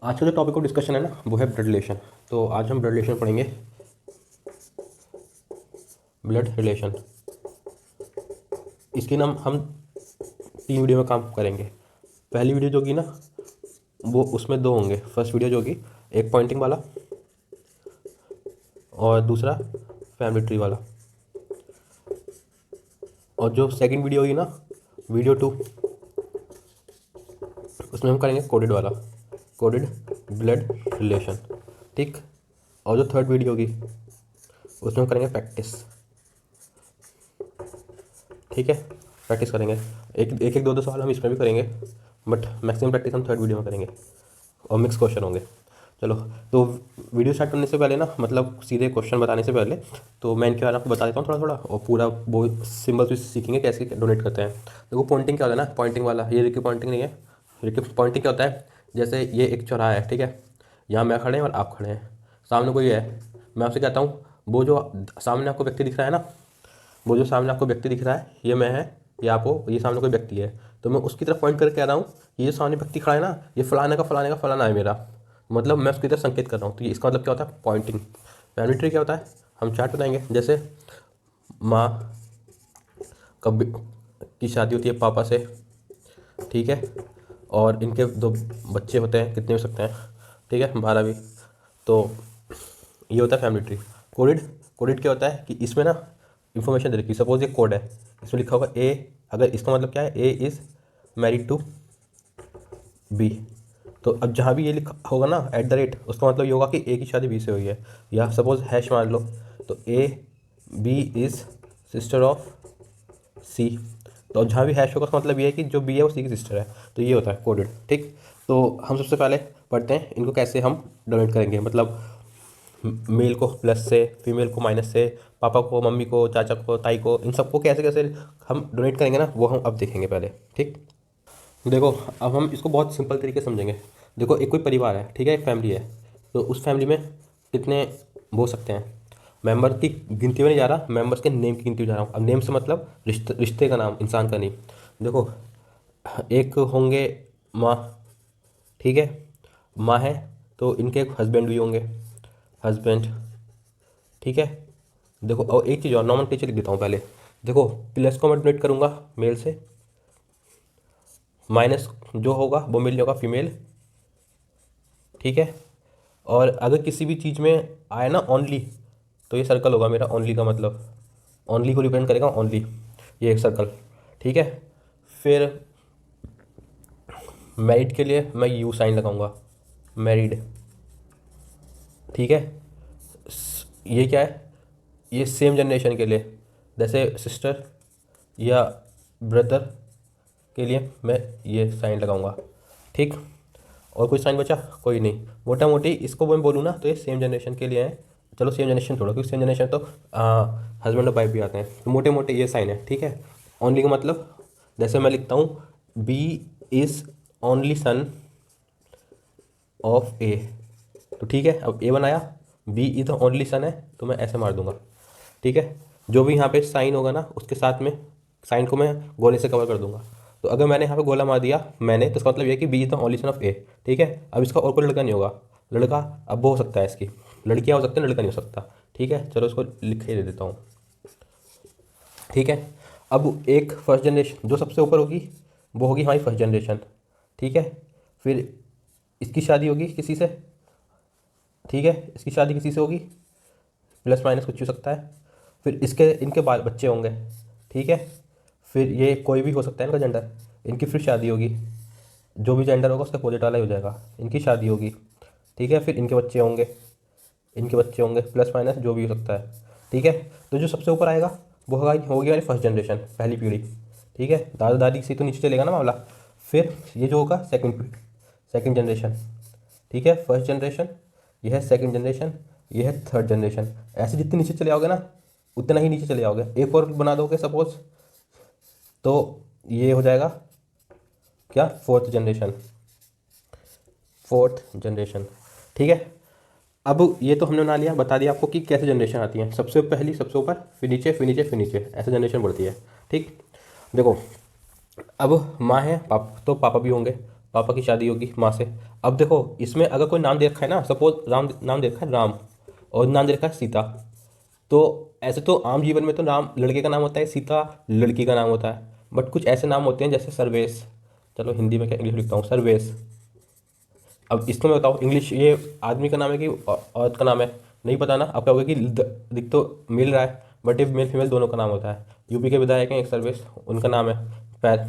आज का जो टॉपिक ऑफ डिस्कशन है ना वो है ब्लड रिलेशन। तो आज हम ब्लड रिलेशन पढ़ेंगे। ब्लड रिलेशन इसके नाम हम 3 वीडियो में काम करेंगे। पहली वीडियो जो होगी ना वो उसमें 2 होंगे। फर्स्ट वीडियो जो होगी एक पॉइंटिंग वाला और दूसरा फैमिली ट्री वाला। और जो सेकंड वीडियो होगी ना वीडियो 2 उसमें हम करेंगे कोडेड वाला, कोडेड ब्लड रिलेशन। ठीक। और जो थर्ड वीडियो होगी उसमें हम करेंगे प्रैक्टिस। ठीक है, प्रैक्टिस करेंगे। एक दो सवाल हम इसमें भी करेंगे, बट मैक्सिमम प्रैक्टिस हम थर्ड वीडियो में करेंगे और मिक्स क्वेश्चन होंगे। चलो, तो वीडियो स्टार्ट करने से पहले ना, मतलब सीधे क्वेश्चन बताने से पहले तो मैं इनके बारे में आपको बता देता हूँ थोड़ा थोड़ा, और पूरा वो सिंबल्स भी सीखेंगे कैसे डोनेट करते हैं। देखो पॉइंटिंग क्या होता है ना, पॉइंटिंग वाला, ये देखिए पॉइंटिंग नहीं है। देखिए पॉइंटिंग क्या होता है, जैसे ये एक चौराहा है, ठीक है। यहाँ मैं खड़े हैं और आप खड़े हैं, सामने कोई है। मैं आपसे कहता हूँ वो जो सामने आपको व्यक्ति दिख रहा है ना, वो जो सामने आपको व्यक्ति दिख रहा है ये मैं है, ये आप हो, ये सामने कोई व्यक्ति है। तो मैं उसकी तरफ पॉइंट करके कह रहा हूँ ये जो सामने व्यक्ति खड़ा है ना ये फलाने का फलाना है मेरा, मतलब मैं उसकी तरफ संकेत कर रहा हूँ। तो ये इसका मतलब क्या होता है, पॉइंटिंग। फैमिली ट्री क्या होता है, हम चार्ट बताएंगे। जैसे माँ कब की शादी होती है पापा से, ठीक है, और इनके 2 बच्चे होते हैं, कितने हो सकते हैं, ठीक है, 12 भी। तो ये होता है फैमिली ट्री। कोडेड, कोडेड क्या होता है कि इसमें ना इन्फॉर्मेशन दे रखी है। सपोज ये कोड है, इसमें लिखा होगा ए, अगर इसका मतलब क्या है, A is married to B. तो अब जहाँ भी ये लिखा होगा ना @ उसका मतलब ये होगा कि ए की शादी बी से हुई है। या सपोज हैश मान लो, तो A B is sister of C. तो जहाँ भी हैश होगा उसका मतलब ये है कि जो बी है वो सी की सिस्टर है। तो ये होता है कोडेड। ठीक। तो हम सबसे पहले पढ़ते हैं इनको कैसे हम डोनेट करेंगे, मतलब मेल को प्लस से, फीमेल को माइनस से, पापा को, मम्मी को, चाचा को, ताई को, इन सबको कैसे कैसे हम डोनेट करेंगे ना वो हम अब देखेंगे पहले। ठीक। देखो अब हम इसको बहुत सिंपल तरीके से समझेंगे। देखो एक कोई परिवार है, ठीक है, एक फैमिली है। तो उस फैमिली में कितने वो हो सकते हैं, मेंबर की गिनती में नहीं जा रहा, मेंबर्स के नेम की गिनती में जा रहा हूँ। अब नेम से मतलब रिश्ते, रिश्ते का नाम, इंसान का नहीं। देखो एक होंगे माँ, ठीक है, माँ है तो इनके एक हस्बैंड भी होंगे, हस्बैंड, ठीक है। देखो और एक चीज़ और नॉर्मल टीचर लिख देता हूँ पहले। देखो प्लस को मैं डोनेट करूँगा मेल से, माइनस जो होगा वो मेल होगा फीमेल, ठीक है। और अगर किसी भी चीज़ में आए ना ओनली, तो ये सर्कल होगा मेरा, ओनली का मतलब ओनली को रिप्रेजेंट करेगा, ओनली, ये एक सर्कल, ठीक है। फिर मैरिड के लिए मैं यू साइन लगाऊंगा, मैरिड, ठीक है। ये क्या है, ये सेम जनरेशन के लिए, जैसे सिस्टर या ब्रदर के लिए मैं ये साइन लगाऊंगा, ठीक। और कोई साइन बचा, कोई नहीं। मोटा मोटी इसको मैं बोलूँ ना तो ये सेम जनरेशन के लिए है। चलो सेम जनरेशन छोड़ो, क्योंकि सेम जनरेशन तो हस्बैंड और वाइफ भी आते हैं। तो मोटे मोटे ये साइन है, ठीक है। ओनली का मतलब जैसे मैं लिखता हूँ B is only son of A. तो ठीक है, अब ए बनाया, B is the only son है तो मैं ऐसे मार दूंगा, ठीक है। जो भी यहाँ पे साइन होगा ना उसके साथ में साइन को मैं गोले से कवर कर दूंगा। तो अगर मैंने यहाँ पे गोला मार दिया मैंने, तो इसका मतलब ये है कि B is the only son of A, ठीक है। अब इसका और कोई लड़का नहीं होगा, लड़का अब वो हो सकता है, इसकी लड़कियाँ हो सकती हैं, लड़का नहीं हो सकता, ठीक है। चलो इसको लिख ही दे देता हूँ, ठीक है। अब एक फर्स्ट जनरेशन जो सबसे ऊपर होगी वो होगी हमारी फर्स्ट जनरेशन, ठीक है। फिर इसकी शादी होगी किसी से, ठीक है, इसकी शादी किसी से होगी, प्लस माइनस कुछ हो सकता है। फिर इसके इनके बाल बच्चे होंगे, ठीक है। फिर ये कोई भी हो सकता है इनका जेंडर, इनकी फिर शादी होगी, जो भी जेंडर होगा उसका अपोजिट वाला ही हो जाएगा, इनकी शादी होगी, ठीक है। फिर इनके बच्चे होंगे, इनके बच्चे होंगे, प्लस माइनस जो भी हो सकता है, ठीक है। तो जो सबसे ऊपर आएगा वो होगी हमारी फर्स्ट जनरेशन, पहली पीढ़ी, ठीक है। दादा दादी से तो नीचे चलेगा ना मामला। फिर ये जो होगा सेकंड पीढ़ी, सेकंड जनरेशन, ठीक है। फर्स्ट जनरेशन, ये है सेकंड जनरेशन, ये है थर्ड जनरेशन। ऐसे जितने नीचे चले आओगे ना उतना ही नीचे चले आओगे। एक और बना दोगे सपोज, तो ये हो जाएगा क्या, फोर्थ जनरेशन, फोर्थ जनरेशन, ठीक है। अब ये तो हमने बना लिया, बता दिया आपको कि कैसे जनरेशन आती है, सबसे पहली सबसे ऊपर, फिर नीचे, फिर नीचे, फिर नीचे, ऐसे जनरेशन बढ़ती है, ठीक। देखो अब माँ है, पापा तो पापा भी होंगे, पापा की शादी होगी माँ से। अब देखो इसमें अगर कोई नाम दे रखा है ना, सपोज राम नाम दे रखा है राम, और नाम दे रखा है सीता, तो ऐसे तो आम जीवन में तो राम लड़के का नाम होता है, सीता लड़की का नाम होता है। बट कुछ ऐसे नाम होते हैं जैसे सर्वेश, चलो हिंदी में क्या इंग्लिश लिखता हूँ, सर्वेश। अब इसमें बताओ इंग्लिश ये आदमी का नाम है कि औरत का नाम है, नहीं पता ना। आप कहोगे कि दिख तो मिल रहा है, बट ये मेल फीमेल दोनों का नाम होता है। यूपी के विधायक हैं एक सर्वेश, उनका नाम है पैर,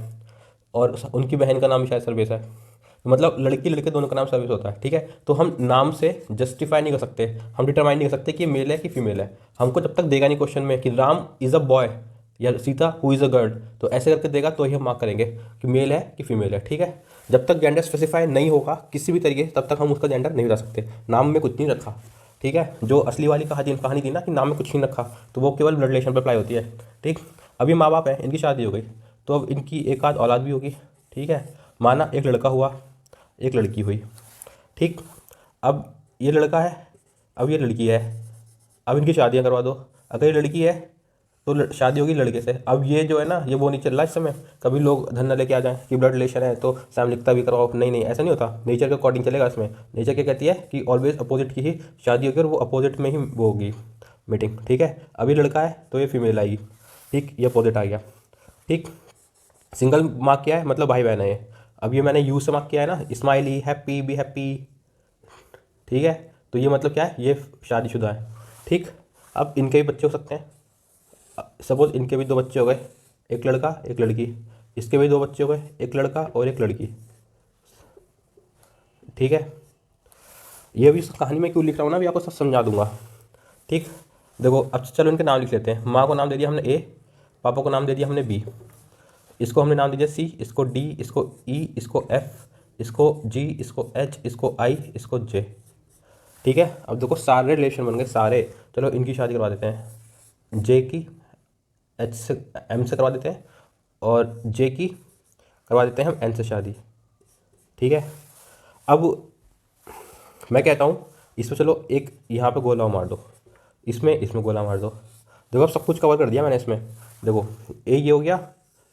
और उनकी बहन का नाम भी शायद सर्वेश है। मतलब लड़की लड़के दोनों का नाम सर्विस होता है, ठीक है। तो हम नाम से जस्टिफाई नहीं कर सकते, हम डिटरमाइन नहीं कर सकते कि मेल है कि फीमेल है। हमको जब तक देगा नहीं क्वेश्चन में कि राम इज़ अ बॉय या Sita who is a girl, तो ऐसे करके देगा तो ही हम मार्क करेंगे कि मेल है कि फीमेल है, ठीक है। जब तक जेंडर स्पेसिफाई नहीं होगा किसी भी तरीके से, तब तक हम उसका जेंडर नहीं बता सकते। नाम में कुछ नहीं रखा, ठीक है। जो असली वाली कहानी थी ना कि नाम में कुछ नहीं रखा, तो वो केवल ब्लड रिलेशन पर अप्लाई होती है, ठीक। अभी माँ बाप है, इनकी शादी हो गई, तो अब इनकी एक आध औलाद भी होगी, ठीक है। माना एक लड़का हुआ, एक लड़की हुई, ठीक। अब ये लड़का है, अब ये लड़की है, अब इनकी शादियाँ करवा दो। अगर ये लड़की है तो शादी होगी लड़के से। अब ये जो है ना, ये वो नहीं चल रहा इस समय, कभी लोग धरना लेके आ जाएं कि ब्लड रिलेशन है तो सामलिकता भी करवाओ, नहीं नहीं ऐसा नहीं होता। नेचर के अकॉर्डिंग चलेगा इसमें। नेचर क्या कहती है कि ऑलवेज अपोजिट की ही शादी होगी, और वो अपोजिट में ही वो होगी मीटिंग, ठीक है। अब ये लड़का है तो ये फीमेल आएगी, ठीक, ये अपोजिट आ गया, ठीक। सिंगल मार्क किया है मतलब भाई बहन है ये। अब ये मैंने यू से मार्क किया है ना, स्माइली हैप्पी बी हैप्पी, ठीक है। तो ये मतलब क्या है, ये शादीशुदा है, ठीक। अब इनके भी बच्चे हो सकते हैं, सपोज इनके भी दो बच्चे हो गए, एक लड़का एक लड़की। इसके भी दो बच्चे हो गए, एक लड़का और एक लड़की, ठीक है। ये भी इस कहानी में क्यों लिख रहा हूँ ना, अभी आपको सब समझा दूंगा, ठीक। देखो अब चलो इनके नाम लिख लेते हैं। माँ को नाम दे दिया हमने ए, पापा को नाम दे दिया हमने बी, इसको हमने नाम दे दिया सी, इसको डी, इसको ई, इसको एफ, इसको जी, इसको एच, इसको आई, इसको जे, ठीक है। अब देखो सारे रिलेशन बन गए सारे। चलो इनकी शादी करवा देते हैं, जे की एच से एम से करवा देते हैं, और जे की करवा देते हैं हम एन से शादी, ठीक है। अब मैं कहता हूँ इसमें चलो एक यहाँ पे गोला मार दो, इसमें इसमें गोला मार दो। देखो अब सब कुछ कवर कर दिया मैंने इसमें। देखो ए ये हो गया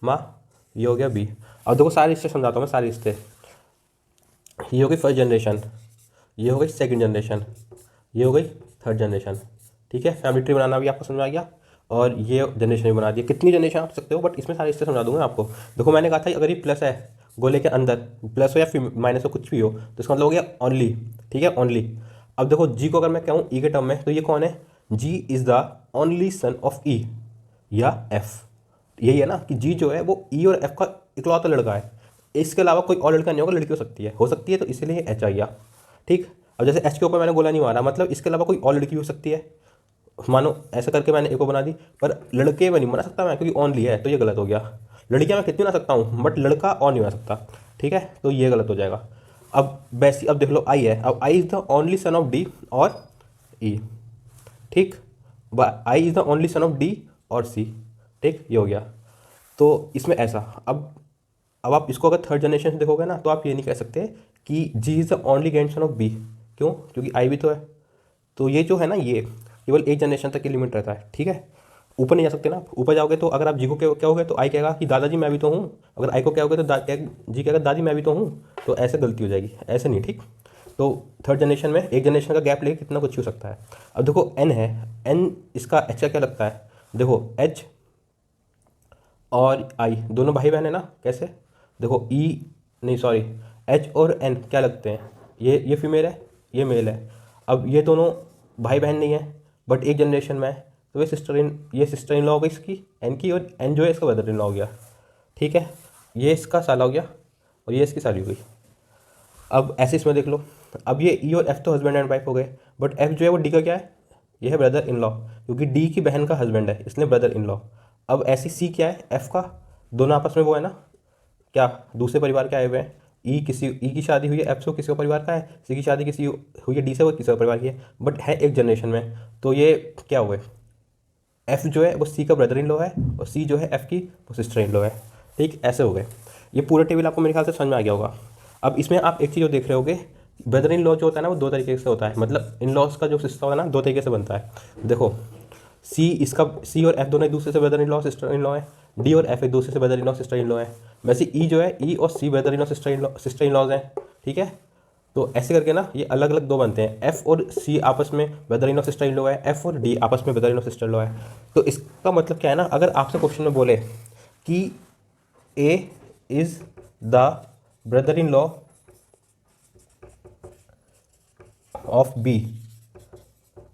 माँ, ये हो गया बी। अब देखो सारे रिश्ते समझाता हूँ मैं, सारे रिश्ते। ये हो गई फर्स्ट जनरेशन, ये हो गई सेकंड जनरेशन, ये हो गई थर्ड जनरेशन, ठीक है। फैमिली ट्री बनाना भी आपको समझ आ गया, और ये जनरेशन भी बना दिया। कितनी जनरेशन आप सकते हो, बट इसमें सारे रिश्ते समझा दूंगा आपको। देखो मैंने कहा था अगर ये प्लस है गोले के अंदर, प्लस हो या माइनस हो कुछ भी हो, तो इसका मतलब हो गया ओनली, ठीक है, ओनली। अब देखो जी को अगर मैं कहूँ ई के टर्म में, तो ये कौन है, G is the only son of E या एफ। यही है ना कि जी जो है वो ई और एफ का इकलौता लड़का है, इसके अलावा कोई और लड़का नहीं होगा, लड़की हो सकती है, तो इसीलिए एच आ गया, ठीक। अब जैसे एच के ऊपर मैंने गोला नहीं मारा, मतलब इसके अलावा कोई और लड़की हो सकती है, मानो ऐसा करके मैंने एक को बना दी, पर लड़के में नहीं बना सकता मैं क्योंकि ऑनली है, तो ये गलत हो गया। लड़कियां मैं कितनी बना सकता हूँ, बट लड़का और नहीं बना सकता, ठीक है, तो ये गलत हो जाएगा। अब वैसी अब देख लो आई है, अब I is the only son of D और ई, ठीक। I is the only son of D और सी, ठीक, ये हो गया। तो इसमें ऐसा अब आप इसको अगर थर्ड जनरेशन से देखोगे ना, तो आप ये नहीं कह सकते कि G is the only grandson of B, क्यों, क्योंकि आई भी तो है। तो ये जो है ना, ये केवल एक जनरेशन तक की लिमिट रहता है, ठीक है। ऊपर नहीं जा सकते ना, ऊपर जाओगे तो अगर आप जी को कहोगे तो आई कहेगा कि दादाजी मैं भी तो हूँ, अगर आई को कहोगे तो जी कहेगा दादी मैं भी तो हूँ, तो ऐसे गलती हो जाएगी, ऐसे नहीं, ठीक। तो थर्ड जनरेशन में एक जनरेशन का गैप लेके कितना कुछ हो सकता है। अब देखो एन है, एन इसका एच का क्या लगता है, देखो एच और आई दोनों भाई बहन है ना, कैसे, देखो ई नहीं सॉरी एच और एन क्या लगते हैं, ये फीमेल है, ये मेल है। अब ये दोनों भाई बहन नहीं है, बट एक जनरेशन में है, तो ये सिस्टर इन लॉ हो गई इसकी एन की, और एन जो है इसका ब्रदर इन लॉ हो गया, ठीक है। ये इसका साला हो गया और ये इसकी साली हो गई। अब ऐसे इसमें देख लो, अब ये ई और एफ तो हस्बैंड एंड वाइफ हो गए, बट एफ जो है वो डी का क्या है, ये है ब्रदर इन लॉ, क्योंकि डी की बहन का हस्बैंड है, इसलिए ब्रदर इन लॉ। अब ऐसी सी क्या है, एफ का, दोनों आपस में वो है ना, क्या दूसरे परिवार के आए हुए हैं। ई की शादी हुई है एफ से, किसी का परिवार का है, सी की शादी किसी हुई है डी से, वो किसी का परिवार की है, बट है एक जनरेशन में। तो ये क्या हुए, एफ जो है वो सी का ब्रदर इन लॉ है, और सी जो है एफ की वो सिस्टर इन लॉ है, ठीक, ऐसे हो गए। ये पूरा टेबल आपको मेरे ख्याल से समझ में आ गया होगा। अब इसमें आप एक चीज़ जो देख रहे होगे, ब्रदर इन लॉ जो होता है ना वो दो तरीके से होता है, मतलब इन लॉज का जो सिस्टम होता है ना दो तरीके से बनता है। देखो सी और एफ दोनों एक दूसरे से brother in law sister in law है, डी और एफ एक दूसरे से brother in law sister in law है। वैसे ई जो है, ई और C brother in law sister in laws हैं, ठीक है। तो ऐसे करके ना ये अलग अलग दो बनते हैं, एफ और सी आपस में brother in law sister in law है, एफ और डी आपस में brother in law sister in law है। तो इसका मतलब क्या है ना, अगर आपसे क्वेश्चन में बोले कि A is the brother in law of B,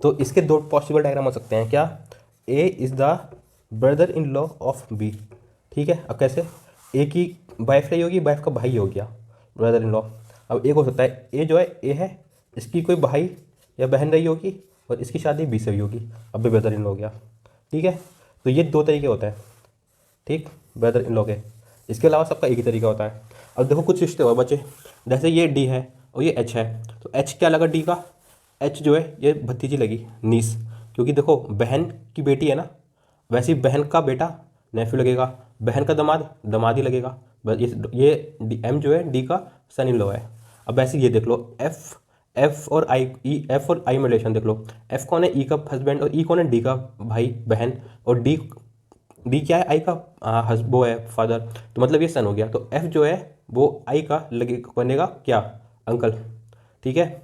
तो इसके दो पॉसिबल डायग्राम हो सकते हैं। क्या? A is the brother in law of B, ठीक है। अब कैसे? ए की वाइफ रही होगी, वाइफ का भाई हो गया ब्रदर इन लॉ। अब एक हो सकता है, ए जो है ए है, इसकी कोई भाई या बहन रही होगी और इसकी शादी बी से हुई होगी, अब भी ब्रदर इन लॉ हो गया, ठीक है। तो ये दो तरीके होते हैं, ठीक, ब्रदर इन लॉ के। इसके अलावा सबका एक ही तरीका होता है। अब देखो कुछ रिश्ते और बचे, जैसे ये डी है और ये एच है, तो एच क्या लगा डी का? एच जो है ये भतीजी लगी, नीस, क्योंकि देखो बहन की बेटी है ना, वैसे ही बहन का बेटा नेफ्यू लगेगा, बहन का दामाद दामाद ही लगेगा। बस ये एम जो है डी का सन इन लॉ है। अब वैसे ये देख लो, एफ और आई, ई एफ और आई में रिलेशन देख लो, एफ कौन है? ई का हस्बैंड, और ई कौन है? डी का भाई बहन, और डी क्या है? आई का वो है फादर, तो मतलब ये सन हो गया। तो एफ जो है वो आई का लगे बनेगा क्या? अंकल, ठीक है।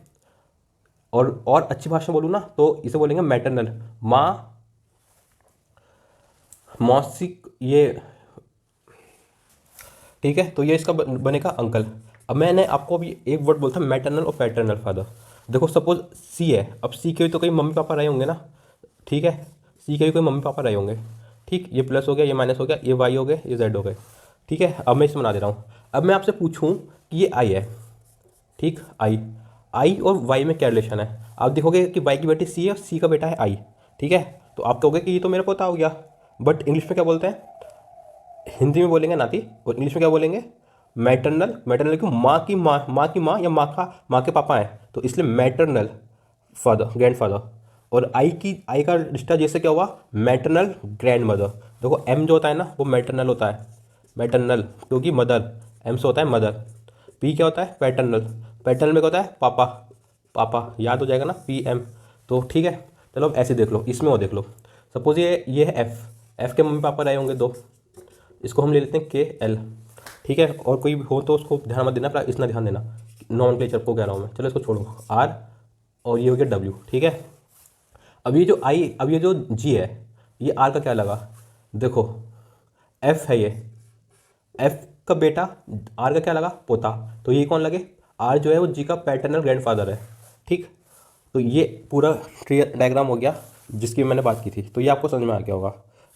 और अच्छी भाषा में बोलूँ ना तो इसे बोलेंगे मैटरनल, माँ मौसी, ये ठीक है। तो ये इसका बनेगा अंकल। अब मैंने आपको अभी एक वर्ड बोलता मैटरनल और पैटर्नल फादर। देखो सपोज सी है, अब सी के भी तो कई मम्मी पापा रहे होंगे ना, ठीक है, सी के भी कोई मम्मी पापा रहे होंगे, ठीक। ये प्लस हो गया, ये माइनस हो गया, ये वाई हो गए, ये जेड हो गए, ठीक है। अब मैं इसे बना दे रहा हूँ। अब मैं आपसे पूछूँ कि ये आई है, ठीक, आई और वाई में क्या रिलेशन है? आप देखोगे कि वाई की बेटी सी है और सी का बेटा है आई, ठीक है। तो आप कहोगे कि ये तो मेरा पोता हो गया, बट इंग्लिश में क्या बोलते हैं? हिंदी में बोलेंगे नाती, और इंग्लिश में क्या बोलेंगे? मैटरनल। मैटरनल क्यों? माँ की माँ या माँ के पापा हैं, तो इसलिए मैटरनल फादर, ग्रैंड फादर। और आई का रिश्ता जैसे क्या हुआ? Maternal grand mother. देखो एम जो होता है ना वो मैटरनल होता है, मैटरनल, क्योंकि मदर, एम से होता है मदर। पी क्या होता है? पैटर्नल। पैटर्नल में क्या होता है? पापा, पापा याद हो जाएगा ना, पी एम। तो ठीक है, चलो अब ऐसे देख लो, इसमें और देख लो। सपोज ये है एफ के मम्मी पापा रहे होंगे दो, इसको हम ले लेते हैं के एल, ठीक है। और कोई हो तो उसको ध्यान मत देना, इतना ध्यान देना, नॉमेनक्लेचर को कह रहा हूँ मैं, चलो इसको छोड़ो, आर और ये हो गया डब्ल्यू, ठीक है। अब ये जो आई, अब ये जो जी है, ये आर का क्या लगा? देखो एफ है, ये एफ का बेटा, आर का क्या लगा? पोता, तो ये कौन लगे? आर जो है वो जी का पैटर्नल ग्रैंडफादर है, ठीक। तो ये पूरा डायग्राम हो गया जिसकी मैंने बात की थी, तो ये आपको समझ में आ गया होगा।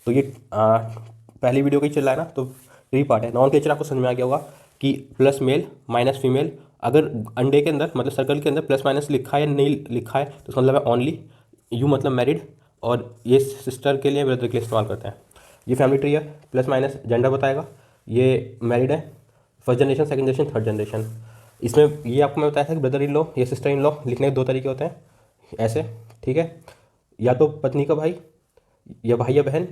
तो ये पहली वीडियो का ही चल रहा है ना, तो यही पार्ट है। नॉमेनक्लेचर आपको समझ में आ गया होगा कि प्लस मेल माइनस फीमेल, अगर अंडे के अंदर मतलब सर्कल के अंदर प्लस माइनस लिखा है नहीं लिखा है तो उसका मतलब है ऑनली, यू मतलब मैरिड, और ये सिस्टर के लिए ब्रदर के लिए इस्तेमाल करते हैं। ये फैमिली ट्री है, प्लस माइनस जेंडर बताएगा, ये मैरिड है, first generation, second generation, third generation. इसमें ये आपको मैं बताया था कि ब्रदर इन लॉ या सिस्टर इन लॉ लिखने के दो तरीके होते हैं, ऐसे, ठीक है। या तो पत्नी का भाई या भाई या बहन,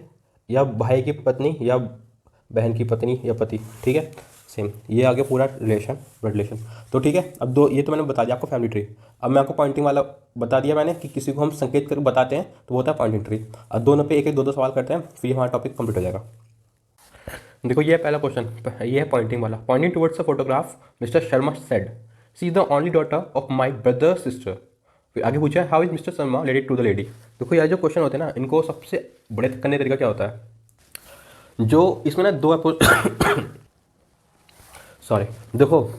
या भाई की पत्नी या बहन की पत्नी या पति, ठीक है, सेम। ये आ गया पूरा रिलेशन, ब्लड रिलेशन। तो ठीक है, अब दो ये तो मैंने बता दिया आपको फैमिली ट्री। अब मैं आपको पॉइंटिंग वाला बता दिया मैंने कि किसी को हम संकेत करके बताते हैं तो वो होता है पॉइंटिंग ट्री। अब दोनों पे एक एक दो दो सवाल करते हैं, फिर हमारा टॉपिक कंप्लीट हो जाएगा। देखो ये है पहला क्वेश्चन, ये है पॉइंटिंग वाला। Pointing towards a photograph Mr Sharma said, she is the only daughter of my brother sister. फिर आगे पूछा है how is Mr Sharma related to the lady. देखो यार जो क्वेश्चन होते हैं ना, इनको सबसे बड़े करने तरीका क्या होता है, जो इसमें ना दो सॉरी, देखो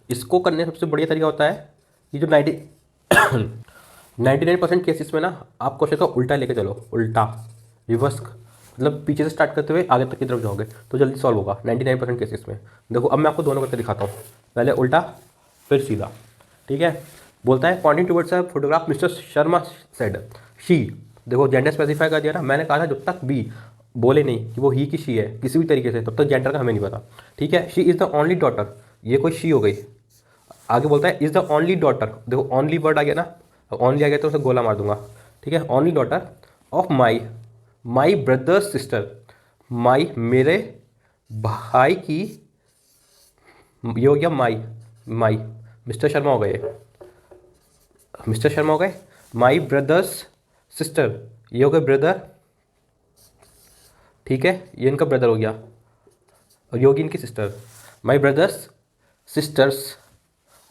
इसको करने सबसे बढ़िया तरीका होता है, ये जो 99% केसेस में ना आप क्वेश्चन का उल्टा लेके चलो, उल्टा, रिवर्स, मतलब पीछे से स्टार्ट करते हुए आगे तक की तरफ जाओगे तो जल्दी सॉल्व होगा 99% केसेस में। देखो अब मैं आपको दोनों करके दिखाता हूँ, पहले उल्टा फिर सीधा, ठीक है। बोलता है Poynting towards a photograph Mr Sharma said, she, देखो जेंडर स्पेसिफाई कर दिया ना, मैंने कहा था जब तक बी बोले नहीं कि वो ही की शी है किसी भी तरीके से, तब तक जेंडर का हमें नहीं पता, ठीक है। She is the only daughter, ये कोई शी हो गई। आगे बोलता है इज़ द ओनली डॉटर, देखो ओनली वर्ड आ गया ना, ओनली आ गया तो उसे गोला मार दूंगा, ठीक है। Only daughter of my brother sister, my मेरे भाई की, ये हो गया माई मिस्टर शर्मा हो गए, मिस्टर शर्मा हो गए, माई ब्रदर्स सिस्टर, ये हो गए ब्रदर, ठीक है, ये इनका ब्रदर हो गया, और योगी इनकी सिस्टर, माई ब्रदर्स सिस्टर्स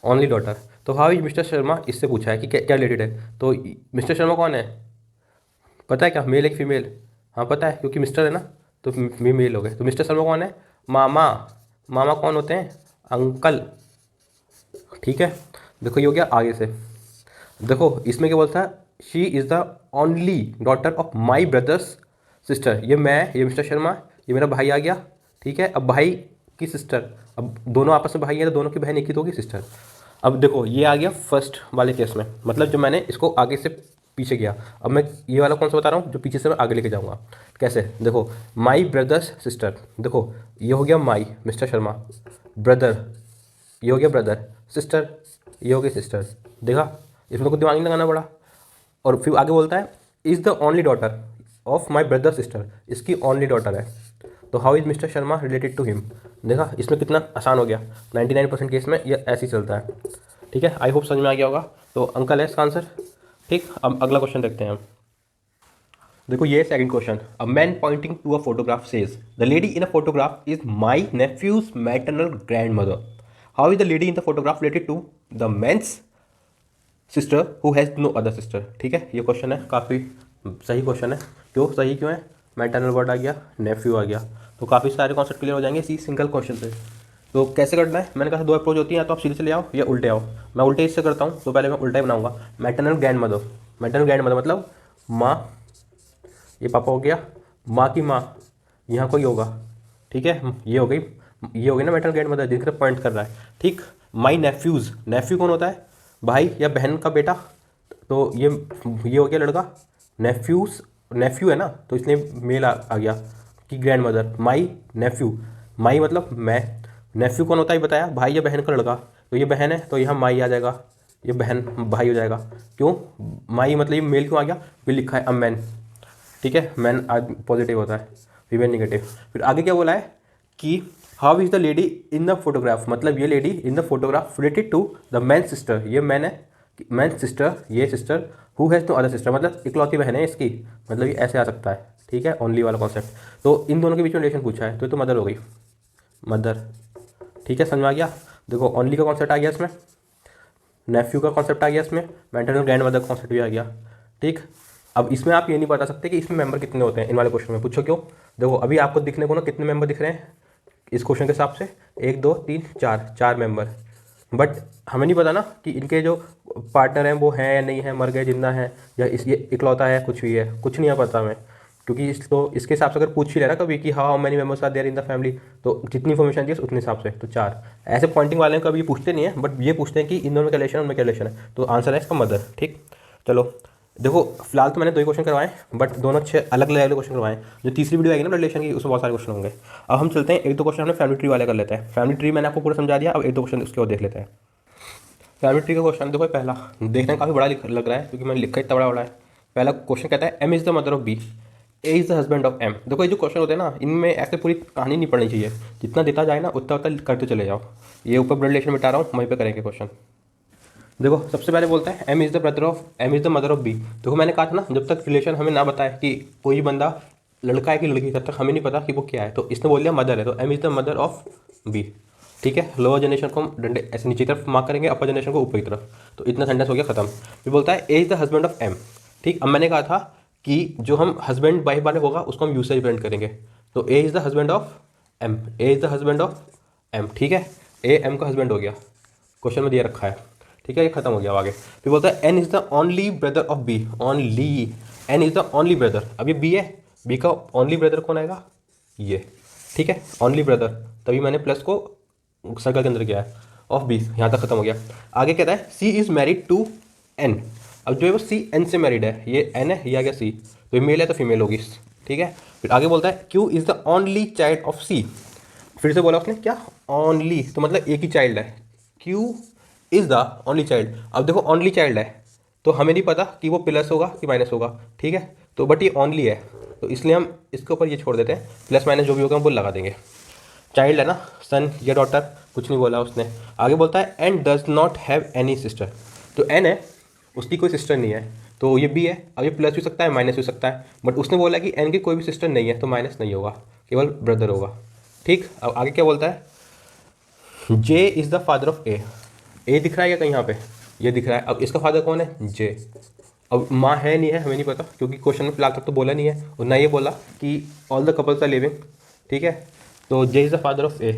ओनली डॉटर। तो हाउ इज मिस्टर शर्मा, इससे पूछा है कि क्या रिलेटेड है। तो मिस्टर शर्मा कौन है, पता है क्या, मेल है कि फीमेल? हाँ पता है, क्योंकि मिस्टर है ना, तो मेल हो गए। तो मिस्टर शर्मा कौन है, मामा। मामा कौन होते हैं, अंकल। ठीक है, देखो ये हो गया आगे से। देखो इसमें क्या बोलता है, she is the only daughter of my brothers sister. ये मैं, ये मिस्टर शर्मा, ये मेरा भाई आ गया। ठीक है, अब भाई की सिस्टर, अब दोनों आपस में भाई है तो दोनों की बहन एक ही तो होगी, सिस्टर। अब देखो ये आ गया फर्स्ट वाले केस में, मतलब जो मैंने इसको आगे से पीछे गया। अब मैं ये वाला कौन सा बता रहा हूँ, जो पीछे से मैं आगे लेके जाऊँगा। कैसे, देखो माई ब्रदर्स सिस्टर, देखो ये हो गया माई मिस्टर शर्मा, ब्रदर ये हो गया ब्रदर, सिस्टर ये हो गई सिस्टर। देखा, इसमें कुछ दिमाग नहीं लगाना पड़ा। और फिर आगे बोलता है is the only daughter of my brother sister, इसकी ओनली डॉटर है। तो how is Mr Sharma related to him. देखा इसमें कितना आसान हो गया, 99% केस में ये ऐसे ही चलता है। ठीक है, आई होप समझ में आ गया होगा। तो अंकल है इसका आंसर। ठीक, अब अगला क्वेश्चन देखते हैं हम। देखो ये second question, a man pointing to a photograph says the lady in a photograph is my nephew's maternal grand mother. How is the lady in the photograph related to the man's sister who has no other sister. ठीक है, ये question है, काफ़ी सही question है। क्यों सही क्यों है, मैटरनल वर्ड आ गया, नेफ्यू आ गया, तो काफ़ी सारे कॉन्सेप्ट क्लियर हो जाएंगे इसी सिंगल क्वेश्चन से। तो कैसे करना है, मैंने कहा दो अप्रोच होती है, या तो आप सीधे चले आओ या उल्टे आओ। मैं उल्टे इससे करता हूँ, तो पहले मैं उल्टा ही बनाऊंगा। Maternal grand mother, maternal grand mother मतलब माँ, ये पापा हो गया, माँ की माँ यहाँ कोई होगा। ठीक है, ये हो गई ना मैटरनल ग्रैंड मदर, जिनका पॉइंट कर रहा है। ठीक, माई नेफ्यूज़, नेफ्यू कौन होता है, भाई या बहन का बेटा। तो ये हो गया लड़का, नेफ्यू है ना, तो इसलिए मेल आ गया कि ग्रैंड मदर, माई नेफ्यू। माई मतलब मैं, नेफ्यू कौन होता है बताया, भाई या बहन का लड़का। तो ये बहन है तो यहाँ माई आ जाएगा, ये बहन भाई हो जाएगा। क्यों माई मतलब ये मेल क्यों आ गया, फिर लिखा है अ मैन। ठीक है, मैन आज पॉजिटिव होता है, फीमेल निगेटिव। फिर आगे क्या बोला है कि how is the lady in the photograph, मतलब ये lady in the photograph related to the man sister, ये मैन है, मैन सिस्टर ये sister, who has no other sister मतलब इकलौती बहन है इसकी, मतलब ये ऐसे आ सकता है। ठीक है, ओनली वाला कॉन्सेप्ट। तो इन दोनों के बीच में रिलेशन पूछा है, तो ये तो मदर हो गई, मदर। ठीक है, समझ में आ गया। देखो ओनली का कॉन्सेप्ट आ गया इसमें, नेफ्यू का कॉन्सेप्ट आ गया इसमें, मैटरनल ग्रैंड मदर का कॉन्सेप्ट भी आ गया। ठीक, अब इसमें आप ये नहीं बता सकते कि इसमें मेंबर कितने होते हैं इन वाले क्वेश्चन में। पूछो क्यों, देखो अभी आपको दिखने को ना कितने मेंबर दिख रहे हैं इस क्वेश्चन के हिसाब से, 1 2 3 4, 4 मेंबर। बट हमें नहीं पता ना कि इनके जो पार्टनर हैं वो हैं या नहीं है, मर गए जिंदा है, या ये इकलौता है, कुछ भी है, कुछ नहीं पता हमें। क्योंकि इसके हिसाब से अगर पूछ ही लेना कभी कि how many members are there in the family, तो जितनी इन्फॉर्मेशन चाहिए उतने हिसाब से, तो 4। ऐसे पॉइंटिंग वाले कभी पूछते नहीं है, बट ये पूछते हैं कि इन दोनों में क्या रिलेशन है, उनमें क्या रिलेशन है। तो आंसर है इसका मदर। ठीक, चलो देखो फिलहाल तो मैंने 2 ही क्वेश्चन करवाए, बट दोनों अच्छे अलग अलग क्वेश्चन करवाए। जो तीसरी वीडियो आएगी ना रिलेशन की, उसमें बहुत सारे क्वेश्चन होंगे। अब हम चलते हैं, 1 2 क्वेश्चन हमने फैमिली ट्री वाले कर लेते हैं। फैमिली ट्री मैंने आपको पूरा समझा दिया, अब 1 2 क्वेश्चन उसके और देख लेते हैं। फैमिली ट्री का क्वेश्चन देखो, पहला देखने में काफ़ी बड़ा लग रहा है क्योंकि मैंने लिखा इतना बड़ा है। पहला क्वेश्चन कहता है M is the mother of B, A is the husband of M. देखो ये जो क्वेश्चन होते हैं ना, इनमें ऐसे पूरी कहानी नहीं पढ़नी चाहिए, जितना देता जाए ना उतना उतना करते चले जाओ। ये ऊपर ब्लड रिलेशन मिटा रहा हूँ, वहीं पर करेंगे क्वेश्चन। देखो सबसे पहले बोलता है M is the mother of B. देखो मैंने कहा था ना, जब तक रिलेशन हमें ना बताए कि कोई बंदा लड़का है कि लड़की, तब तक हमें नहीं पता कि वो क्या है। तो इसने बोल दिया मदर है, तो M is the mother of B. ठीक है, लोअर जनरेशन को हम डंडे ऐसे नीचे की तरफ मार्क करेंगे, अपर जनरेशन को ऊपर की तरफ। तो इतना सेंटेंस हो गया खत्म। फिर बोलता है A is the husband of M. ठीक, अब मैंने कहा था कि जो हम हस्बैंड वाइफ वाले होगा उसको हम यू से रिप्रेजेंट करेंगे। तो A is the husband of M, A is the husband of M. ठीक है, ए एम का हस्बैंड हो गया, क्वेश्चन में दिया रखा है। ठीक है, ये खत्म हो गया आगे। फिर बोलता है N is the only brother of B, only N is the only brother. अब ये बी है, बी का ओनली ब्रदर कौन आएगा, ये। ठीक है, ओनली ब्रदर, तभी मैंने प्लस को सर्कल के अंदर किया है, ऑफ बी। यहाँ तक खत्म हो गया। आगे कहता है सी इज़ मैरिड टू एन। अब जो है वो सी एन से मैरिड है, ये एन है, ये आ गया सी, तो ये मेल है तो फीमेल होगी। ठीक है, फिर आगे बोलता है Q is the only child of C. फिर से बोला उसने क्या, ओनली, तो मतलब एक ही चाइल्ड है, Q is the only child. अब देखो ओनली चाइल्ड है तो हमें नहीं पता कि वो प्लस होगा कि माइनस होगा। ठीक है, तो बट ये ओनली है, तो इसलिए हम इसके ऊपर ये छोड़ देते हैं, प्लस माइनस जो भी होगा हम वो लगा देंगे। चाइल्ड है ना, सन या डॉटर, कुछ नहीं बोला उसने। आगे बोलता है and does not have any sister. तो एन है, उसकी कोई सिस्टर नहीं है, तो ये बी है। अब ये प्लस भी सकता है माइनस भी सकता है, बट उसने बोला कि एन की कोई भी सिस्टर नहीं है, तो माइनस नहीं होगा, केवल ब्रदर होगा। ठीक, अब आगे क्या बोलता है, जे इज़ द फादर ऑफ ए दिख रहा है क्या कहीं यहाँ पे, ये दिख रहा है। अब इसका फादर कौन है, जे। अब माँ है नहीं है हमें नहीं पता, क्योंकि क्वेश्चन में फिलहाल तक तो बोला नहीं है, और ना ये बोला कि all the couples are living. ठीक है, तो J is the father of A.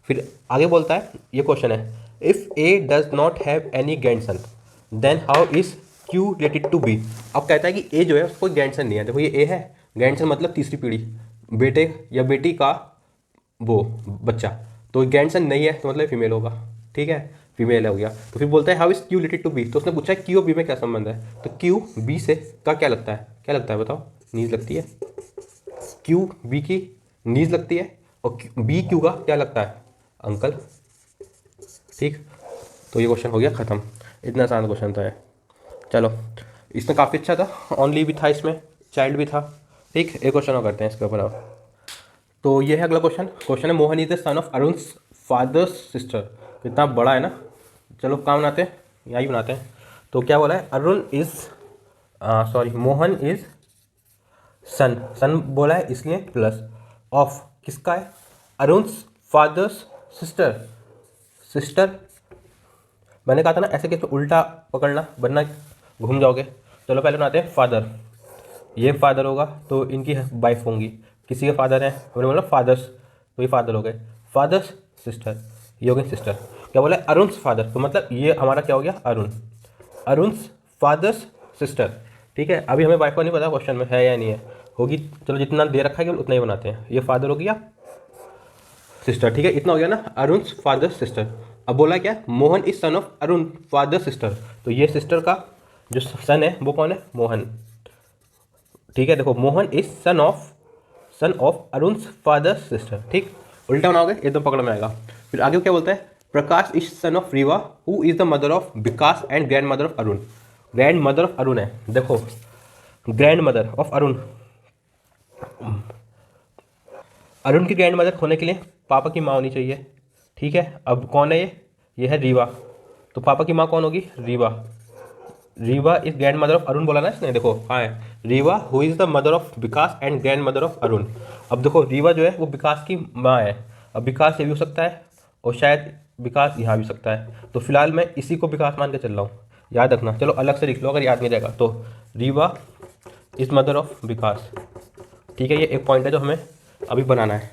फिर आगे बोलता है, ये क्वेश्चन है, if A does not have any grandson then how is Q related to B. अब कहता है कि ए जो है उसको कोई ग्रैंडसन नहीं है। देखो ये ए है, ग्रैंडसन मतलब तीसरी पीढ़ी, बेटे या बेटी का वो बच्चा, तो ग्रैंडसन नहीं है तो मतलब फीमेल होगा। ठीक है, फीमेल है हो गया। तो फिर बोलता है how is Q related to B, तो उसने पूछा है क्यू और बी में क्या संबंध है, तो क्यू बी से का क्या लगता है, क्या लगता है बताओ, नीज लगती है। क्यू बी की नीज लगती है, और बी क्यू का क्या लगता है, अंकल। ठीक, तो ये क्वेश्चन हो गया ख़त्म। इतना आसान क्वेश्चन था ये। चलो, इसमें काफ़ी अच्छा था, ओनली भी था इसमें, चाइल्ड भी था। ठीक, एक क्वेश्चन और करते हैं इसके ऊपर अब। तो ये है अगला क्वेश्चन। क्वेश्चन है, Mohan is the son of Arun father's sister. कितना बड़ा है ना। चलो कहाँ बनाते हैं, यहाँ ही बनाते हैं। तो क्या बोला है, Arun is sorry Mohan is son, son बोला है इसलिए प्लस ऑफ किसका है, अरुण फादर्स सिस्टर, सिस्टर। मैंने कहा था ना ऐसे कैसे उल्टा पकड़ना वरना घूम जाओगे। चलो पहले बनाते हैं फादर, ये फादर होगा तो इनकी वाइफ होंगी, किसी के फादर हैं मैंने बोला फादर्स, तो ये फादर हो गए, फादर्स सिस्टर, ये हो गई सिस्टर। क्या बोला अरुण फादर, तो मतलब ये हमारा क्या हो गया अरुण, अरुण फादर्स सिस्टर। ठीक है, अभी हमें वाइफ का नहीं पता क्वेश्चन में है या नहीं है, होगी। चलो जितना दे रखा है केवल उतना ही बनाते हैं। ये फादर हो गया, सिस्टर। ठीक है, इतना हो गया ना, अरुण फादर सिस्टर। अब बोला क्या, Mohan is son of Arun father sister, तो ये सिस्टर का जो सन है वो कौन है, मोहन। ठीक है, देखो Mohan is son of Arun father sister. ठीक, उल्टा बनाओगे एकदम पकड़ में आएगा। फिर आगे क्या बोलता है, Prakash is son of Riva who is the mother of Vikas and grandmother of Arun. Grandmother of Arun है, देखो grandmother of Arun, Arun की ग्रैंड मदर होने के लिए पापा की माँ होनी चाहिए। ठीक है, अब कौन है ये है रीवा, तो पापा की माँ कौन होगी, Rewa. Rewa is grand mother of Arun बोला ना इसने, देखो हाँ है Rewa who is the mother of Vikas and grandmother of Arun. अब देखो रीवा जो है वो विकास की माँ है, अब विकास ये भी हो सकता है और शायद विकास यहाँ भी हो सकता है, तो फिलहाल मैं इसी को विकास मान के चल रहा हूँ, याद रखना। चलो अलग से लिख लो अगर याद नहीं रहेगा तो, रीवा इज मदर ऑफ विकास। ठीक है, ये एक पॉइंट है जो हमें अभी बनाना है।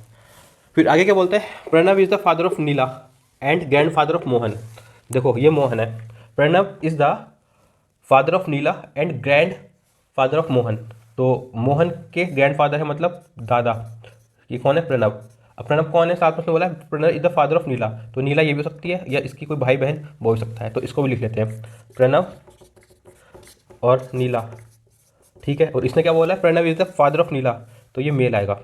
फिर आगे क्या बोलते हैं, Pranav is the father of Neela and grand father of Mohan. देखो ये मोहन है, Pranav is the father of Neela and grand father of Mohan, तो मोहन के ग्रैंड फादर है मतलब दादा, ये कौन है, प्रणव। अब प्रणव कौन है, साथ में उसने बोला Pranav is the father of Neela, तो नीला ये भी हो सकती है या इसकी कोई भाई बहन वो हो सकता है, तो इसको भी लिख लेते हैं प्रणव और नीला। ठीक है, और इसने क्या बोला है, Pranav is the father of Neela, तो ये मेल आएगा।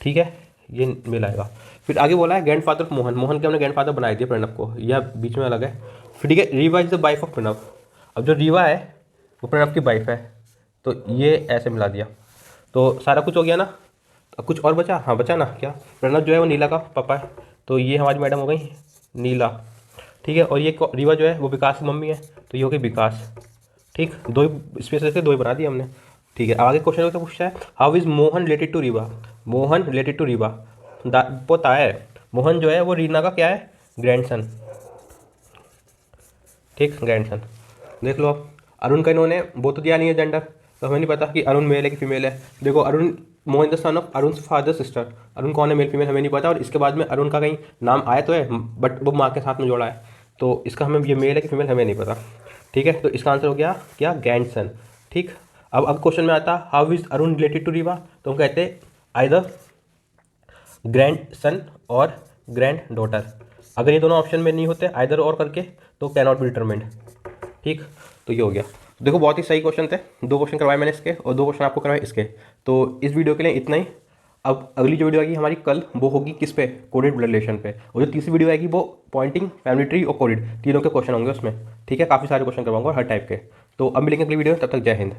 ठीक है, ये मेल आएगा। फिर आगे बोला है grand father of Mohan, Mohan के हमने ग्रैंड फादर बना दिया प्रणव को, यह बीच में अलग है। फिर ठीक है, Reeva is the wife of Pranav, अब जो रीवा है वो प्रणव की वाइफ है, तो ये ऐसे मिला दिया, तो सारा कुछ हो गया ना। अब कुछ और बचा, हाँ बचा ना क्या, प्रणव जो है वो नीला का पापा है, तो ये हमारी मैडम हो गई नीला। ठीक है, और ये रीवा जो है वो विकास की मम्मी है, तो ये हो गई विकास। ठीक, दो ही स्पेस से दो ही बना दिए हमने। ठीक है, आगे क्वेश्चन क्या पूछा है, how is Mohan related to Reeva, Mohan related to Reeva, पोता है, मोहन जो है वो रीना का क्या है, ग्रैंडसन। ठीक, ग्रैंडसन देख लो। अब अरुण का इन्होंने वो तो दिया नहीं है जेंडर, तो हमें नहीं पता कि अरुण मेल है कि फीमेल है। देखो Arun, Mohan the son of Arun father sister, Arun कौन है मेल फीमेल हमें नहीं पता, और इसके बाद में अरुण का कहीं नाम आया तो है बट वो माँ के साथ में जोड़ा है, तो इसका हमें ये मेल है कि फीमेल हमें नहीं पता। ठीक है, तो इसका आंसर हो गया क्या, ग्रैंडसन। ठीक, अब क्वेश्चन में आता how is Arun related to Reeva, तो हम कहते हैं आइदर ग्रैंड सन और ग्रैंड डॉटर। अगर ये दोनों ऑप्शन में नहीं होते आइदर और करके तो कैन नॉट बी डिटरमिन्ड। ठीक, तो ये हो गया। देखो बहुत ही सही क्वेश्चन थे, दो क्वेश्चन करवाए मैंने इसके और दो क्वेश्चन आपको करवाए इसके। तो इस वीडियो के लिए इतना ही। अब अगली जो वीडियो आएगी हमारी कल, वो होगी किस पे, कोडेड ब्लड रिलेशन पे, और जो तीसरी वीडियो आएगी वो पॉइंटिंग, फैमिली ट्री और कोडेड, तीनों के क्वेश्चन होंगे उसमें। ठीक है, काफ़ी सारे क्वेश्चन करवाऊंगा हर टाइप के। तो अब मिलेंगे अगली वीडियो, तब तक जय हिंद।